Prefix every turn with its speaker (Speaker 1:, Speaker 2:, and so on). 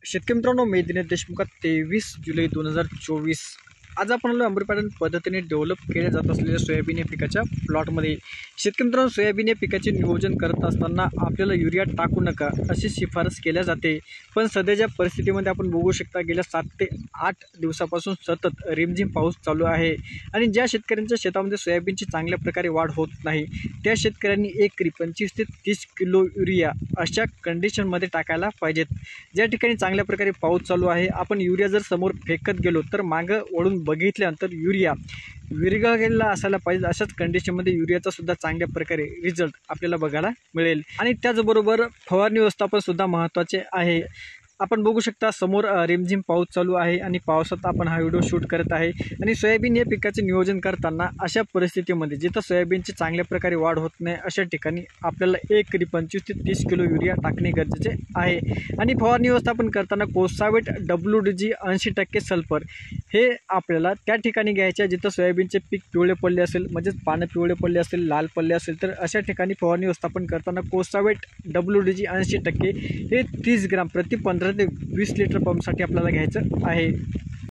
Speaker 1: शेतकरी मित्रांनो, मी दिनेश देशमुख 23 जुलै 2024 आज आपण आलो अंबरपाटण पद्धतीने डेव्हलप केल्या जात असलेल्या सोयाबीन या पिकाच्या प्लॉटमध्ये। शेतकरी मित्रांनो, सोयाबीन या पिकाचे नियोजन करत असताना आपल्याला युरिया टाकू नका अशी शिफारस केल्या जाते। पण सध्याच्या परिस्थितीमध्ये आपण बघू शकता, गेल्या 7 ते 8 दिवसापासून सतत रिमझिम पाऊस चालू आहे आणि ज्या शेतकऱ्यांच्या शेतामध्ये सोयाबीनची चांगल्या प्रकारे वाढ होत नाही, त्या शेतकऱ्यांनी एकरी 25 ते 30 किलो युरिया अशा कंडिशनमध्ये टाकायला पाहिजेत। ज्या ठिकाणी चांगल्या प्रकारे पाऊस चालू आहे, आपण युरिया जर समोर फेकत गेलो तर मागं वळून बघितल्यानंतर युरिया विरघळलेला असायला पाहिजे। अशाच कंडिशनमध्ये युरियाचा सुद्धा चांगल्या प्रकारे रिझल्ट आपल्याला बघायला मिळेल। आणि त्याचबरोबर फवारणी व्यवस्थापन सुद्धा महत्त्वाचे आहे। आपण बघू शकता, समोर रिमझिम पाऊस चालू आहे आणि पावसात आपण हा व्हिडिओ शूट करत आहे आणि सोयाबीन या पिकाचे नियोजन करताना अशा परिस्थितीमध्ये जिथं सोयाबीनची चांगल्या प्रकारे वाढ होत नाही, अशा ठिकाणी आपल्याला एकरी 25 ते 30 किलो युरिया टाकणे गरजेचे आहे। आणि फवारणी व्यवस्थापन करताना कोसावेट WDG 80% सल्फर हे आपल्याला त्या ठिकाणी घ्यायचे जिथं सोयाबीनचे पीक पिवळे पडले असेल, म्हणजेच पानं पिवळे पडले असेल, लाल पडले असेल, तर अशा ठिकाणी फवारणी व्यवस्थापन करताना कोसावेट WDG 80% हे 30 ग्राम प्रति 15 ते 20 लिटर पंपसाठी आपल्याला घ्यायचं आहे।